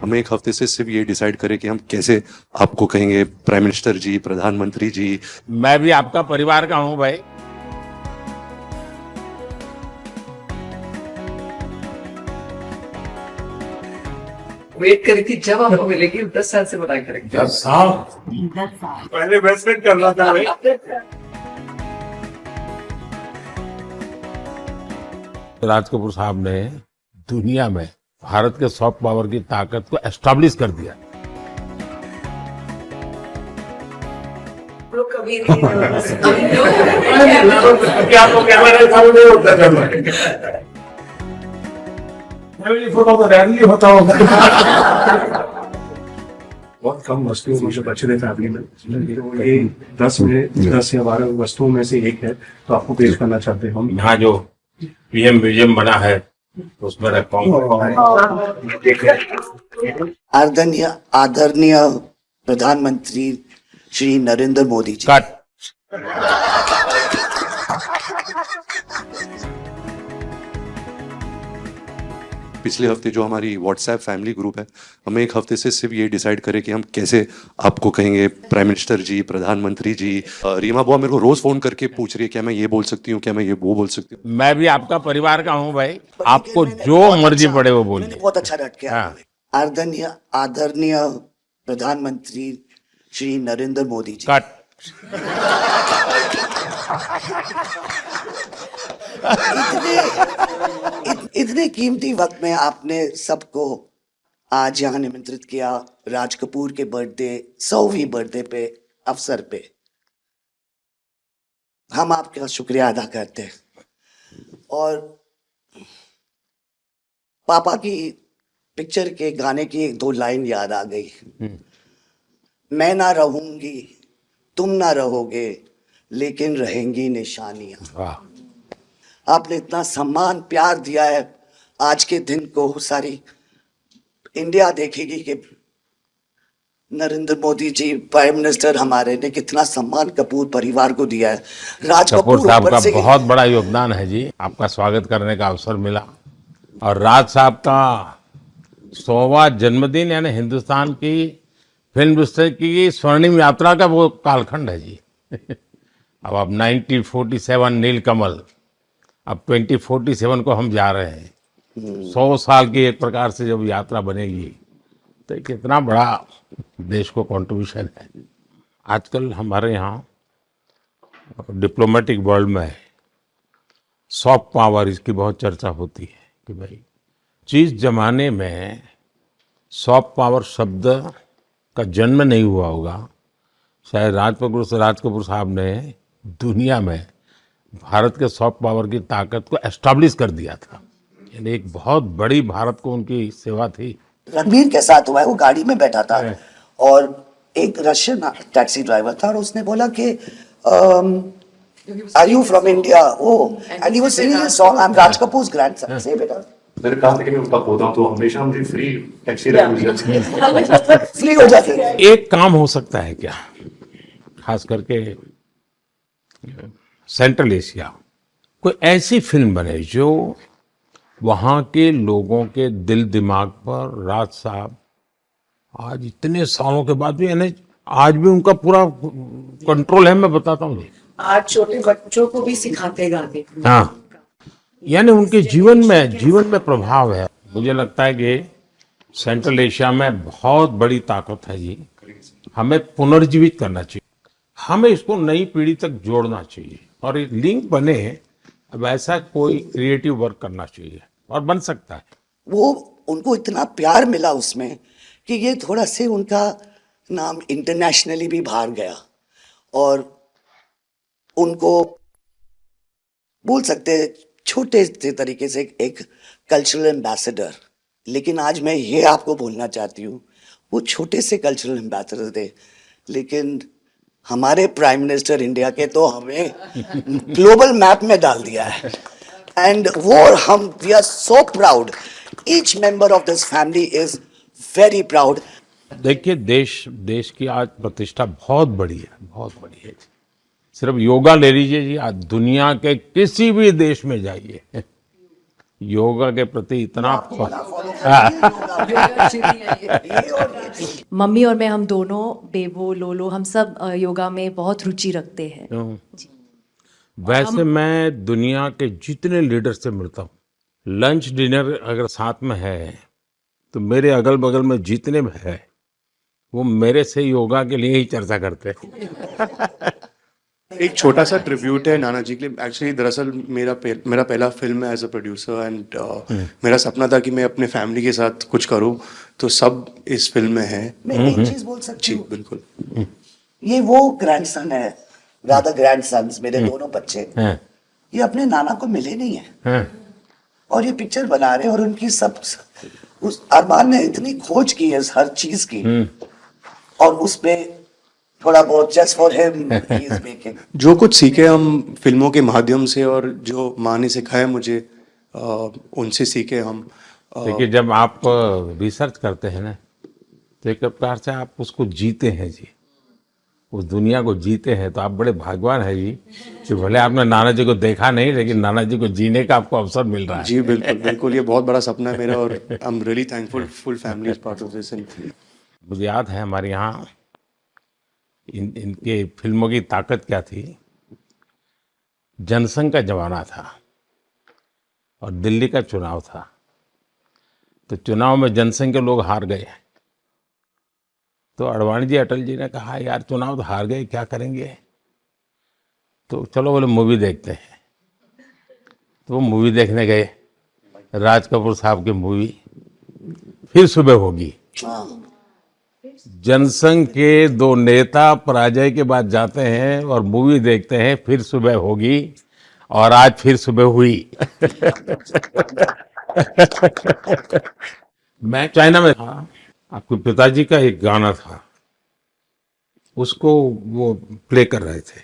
हमें एक हफ्ते से सिर्फ ये डिसाइड करें कि हम कैसे आपको कहेंगे प्राइम मिनिस्टर जी, प्रधानमंत्री जी। मैं भी आपका परिवार का हूं भाई। वेट करी थी जब आपको मिलेगी 10 साल से बताया करेंगे। 10 साल पहले इन्वेस्टमेंट कर रहा था भाई। राज कपूर साहब ने दुनिया में भारत के सॉफ्ट पावर की ताकत को एस्टैब्लिश कर दिया। लोग कभी नहीं क्या तो कैमरा सामने होता है, फैमिली फोटो तो रैली होता होगा। बहुत कम वस्तुओं मुझे बचे थे फैमिली में, तो ये 10 या 12 वस्तुओं में से एक है, तो आपको पेश करना चाहते हैं हम। यहाँ जो पीएम म्यूजियम बना है उसमें रखा आदरणीय प्रधानमंत्री श्री नरेंद्र मोदी जी। कट। पिछले हफ्ते जो हमारी व्हाट्सएप फैमिली ग्रुप है, हमें एक हफ्ते से सिर्फ ये डिसाइड करें कि हम कैसे आपको कहेंगे प्राइम मिनिस्टर जी, प्रधानमंत्री जी। रीमा बुआ मेरे को रोज फोन करके पूछ रही है क्या मैं ये बोल सकती हूँ, क्या मैं ये वो बोल सकती हूँ। मैं भी आपका परिवार का हूँ भाई, आपको जो मर्जी पड़े वो बोलिए। बहुत अच्छा रट के हाँ। आदरणीय प्रधानमंत्री श्री नरेंद्र मोदी जी। कट। इतने कीमती वक्त में आपने सबको आज यहाँ निमंत्रित किया, राज कपूर के बर्थडे 100वीं बर्थडे पे अवसर पे हम आपका शुक्रिया अदा करते हैं। और पापा की पिक्चर के गाने की 1-2 लाइन याद आ गई। मैं ना रहूंगी, तुम ना रहोगे, लेकिन रहेंगी निशानियां। वाह। आपने इतना सम्मान प्यार दिया है, आज के दिन को सारी इंडिया देखेगी कि नरेंद्र मोदी जी प्राइम मिनिस्टर हमारे ने कितना सम्मान कपूर परिवार को दिया है। राज कपूर साहब का ऊपर से बहुत बड़ा योगदान है जी, आपका स्वागत करने का अवसर मिला। और राज साहब का 100वां जन्मदिन यानी हिंदुस्तान की फिल्म इंडस्ट्री की स्वर्णिम यात्रा का वो कालखंड है जी। अब 1947 नीलकमल, अब 2047 को हम जा रहे हैं। 100 साल की एक प्रकार से जब यात्रा बनेगी तो कितना बड़ा देश को कंट्रीब्यूशन है। आजकल हमारे यहाँ डिप्लोमेटिक वर्ल्ड में सॉफ्ट पावर इसकी बहुत चर्चा होती है कि भाई जिस जमाने में सॉफ्ट पावर शब्द का जन्म नहीं हुआ होगा, शायद राज कपूर साहब ने दुनिया में भारत के सॉफ्ट पावर की ताकत को एस्टैब्लिश कर दिया था। यानी एक बहुत बड़ी भारत को उनकी सेवा थी। रणबीर के साथ हुआ है, वो गाड़ी में बैठा था और एक रशियन टैक्सी ड्राइवर था और उसने बोला कि are you from India? Oh, and he was singing a song, I am Raj Kapoor's grandson. से बेटा मैंने कहा था कि मैं उनका पोता हूं, तो हमेशा मुझे फ्री टैक्सी फ्री हो जाती है। एक काम हो सकता है क्या, खास करके सेंट्रल एशिया, कोई ऐसी फिल्म बने जो वहाँ के लोगों के दिल दिमाग पर राज साहब आज इतने सालों के बाद भी, यानी आज भी उनका पूरा कंट्रोल है। मैं बताता हूँ, आज छोटे बच्चों को भी सिखाते गाने। हाँ, यानी उनके जीवन में प्रभाव है। मुझे लगता है कि सेंट्रल एशिया में बहुत बड़ी ताकत है जी। हमें पुनर्जीवित करना चाहिए, हमें इसको नई पीढ़ी तक जोड़ना चाहिए और एक लिंक बने। अब ऐसा कोई क्रिएटिव वर्क करना चाहिए और बन सकता है। वो उनको इतना प्यार मिला उसमें कि ये थोड़ा से उनका नाम इंटरनेशनली भी बाहर गया और उनको बोल सकते हैं छोटे से तरीके से एक कल्चरल एम्बेसडर। लेकिन आज मैं ये आपको बोलना चाहती हूँ, वो छोटे से कल्चरल एम्बेसडर थे, लेकिन हमारे प्राइम मिनिस्टर इंडिया के तो हमें ग्लोबल मैप में डाल दिया है। एंड वो हम we are so proud, each member of this family is very proud. देखिए, देश की आज प्रतिष्ठा बहुत बड़ी है, बहुत बड़ी है। सिर्फ योगा ले लीजिए जी, आज दुनिया के किसी भी देश में जाइए, योगा के प्रति इतना मम्मी और मैं हम दोनों बेबो लोलो हम सब योगा में बहुत रुचि रखते हैं। वैसे मैं दुनिया के जितने लीडर से मिलता हूँ, लंच डिनर अगर साथ में है तो मेरे अगल बगल में जितने भी है वो मेरे से योगा के लिए ही चर्चा करते हैं। एक छोटा सा ट्रिब्यूट है नाना जी के लिए। एक्चुअली दरअसल मेरा पहला फिल्म है एज अ प्रोड्यूसर एंड मेरा सपना था कि मैं अपने फैमिली के साथ कुछ करूं, तो सब इस फिल्म में है। मैं एक चीज बोल सकती जी हूँ, बिल्कुल। ये वो ग्रैंडसन है, रादर ग्रैंडसन्स मेरे दोनों बच्चे, हैं, ये अपने नाना को मिले नहीं है हैं, और ये पिक्चर बना रहे हैं और उनकी सब उस अरमान ने इतनी खोज की है हर चीज की और उसपे थोड़ा बहुत just for him he is making. जो कुछ सीखे हम फिल्मों के माध्यम से और जो माँ ने सिखाया मुझे, उनसे सीखे हम। देखिए जब आप रिसर्च करते हैं ना तो एक प्रकार से आप उसको जीते हैं जी, उस दुनिया को जीते हैं, तो आप बड़े भाग्यवान हैं जी कि भले आपने नाना जी को देखा नहीं लेकिन नाना जी को जीने का आपको अवसर मिल रहा है। जी बिल्कुल बिल्कुल, ये बहुत बड़ा सपना है मेरा और I am really thankful, full family is part of this. मुझे याद है हमारे यहाँ इनके फिल्मों की ताकत क्या थी। जनसंघ का जमाना था और दिल्ली का चुनाव था, तो चुनाव में जनसंघ के लोग हार गए, तो अडवाणी जी अटल जी ने कहा यार चुनाव तो हार गए, क्या करेंगे, तो चलो बोले मूवी देखते हैं। तो वो मूवी देखने गए, राज कपूर साहब की मूवी फिर सुबह होगी। जनसंघ के दो नेता पराजय के बाद जाते हैं और मूवी देखते हैं फिर सुबह होगी, और आज फिर सुबह हुई। मैं चाइना में था, आपके पिताजी का एक गाना था, उसको वो प्ले कर रहे थे,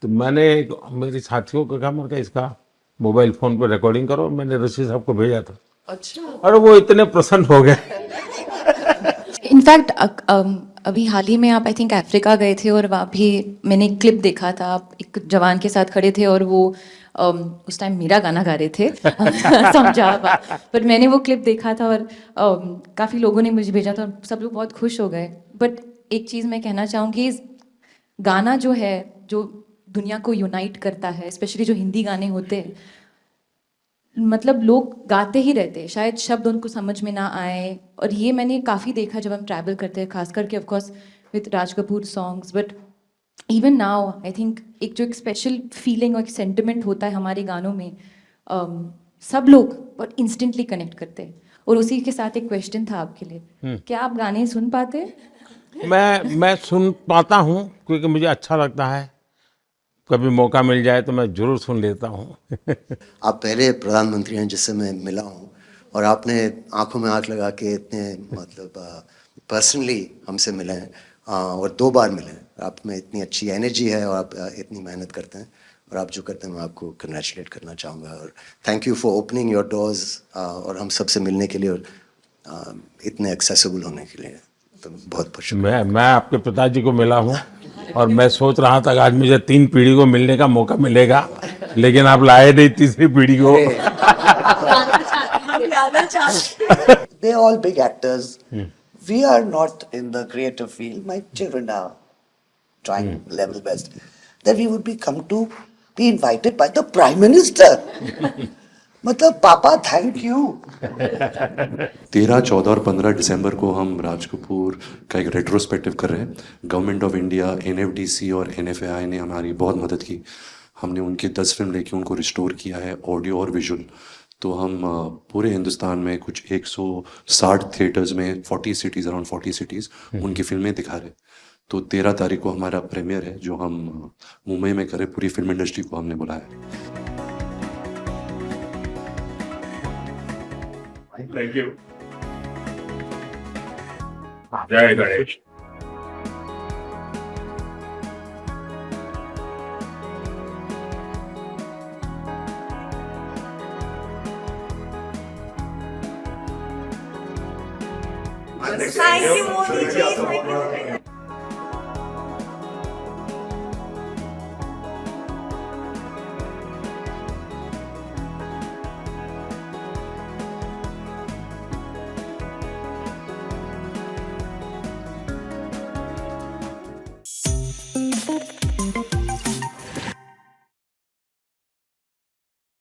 तो मैंने मेरे साथियों को कहा मैं इसका मोबाइल फोन पर रिकॉर्डिंग करो, मैंने ऋषि साहब को भेजा था। अच्छा, और वो इतने प्रसन्न हो गए। इनफैक्ट अभी हाल ही में आप आई थिंक अफ्रीका गए थे और वहाँ भी मैंने एक क्लिप देखा था, आप एक जवान के साथ खड़े थे और वो उस टाइम मेरा गाना गा रहे थे। समझा, बट मैंने वो क्लिप देखा था और काफ़ी लोगों ने मुझे भेजा था और सब लोग बहुत खुश हो गए। बट एक चीज़ मैं कहना चाहूँगी, गाना जो है जो दुनिया को यूनाइट करता है, स्पेशली जो हिंदी गाने होते हैं, मतलब लोग गाते ही रहते हैं, शायद शब्द उनको समझ में ना आए। और ये मैंने काफ़ी देखा जब हम ट्रैवल करते हैं, खास करके of course with Raj Kapoor songs, but even now I think एक जो एक स्पेशल फीलिंग और एक सेंटिमेंट होता है हमारे गानों में, सब लोग और इंस्टेंटली कनेक्ट करते हैं। और उसी के साथ एक क्वेश्चन था आपके लिए, क्या आप गाने सुन पाते हैं? मैं सुन पाता हूँ क्योंकि मुझे अच्छा लगता है, कभी मौका मिल जाए तो मैं जरूर सुन लेता हूँ। आप पहले प्रधानमंत्री हैं जिससे मैं मिला हूँ, और आपने आंखों में आंख लगा के इतने मतलब पर्सनली हमसे मिले हैं, और 2 बार मिले हैं। आप में इतनी अच्छी एनर्जी है और आप इतनी मेहनत करते हैं, और आप जो करते हैं मैं आपको कंग्रेचुलेट करना चाहूँगा, और thank you for opening your doors और हम सबसे मिलने के लिए और इतने एक्सेसिबल होने के लिए, तो बहुत खुश हूँ। मैं आपके पिताजी को मिला हूँ और मैं सोच रहा था कि आज मुझे 3 पीढ़ी को मिलने का मौका मिलेगा, लेकिन आप लाए नहीं तीसरी पीढ़ी को। They're all big actors. We are not in the creative field. My children are trying level best. That we would be invited by the Prime Minister. मतलब पापा थैंक यू। 13, 14 और 15 दिसंबर को हम राज कपूर का एक रेट्रोस्पेक्टिव कर रहे हैं। गवर्नमेंट ऑफ इंडिया, NFDC और NFAI ने हमारी बहुत मदद की। हमने उनकी 10 फिल्म लेके उनको रिस्टोर किया है, ऑडियो और विजुअल। तो हम पूरे हिंदुस्तान में कुछ 160 थिएटर्स में 40 सिटीज़, अराउंड 40 सिटीज़ उनकी फिल्में दिखा रहे। तो 13 तारीख को हमारा प्रीमियर है जो हम मुंबई में करें। पूरी फिल्म इंडस्ट्री को हमने बुलाया। Thank you. जय Ganesh. Thank you, Modi ji. Thank you. you.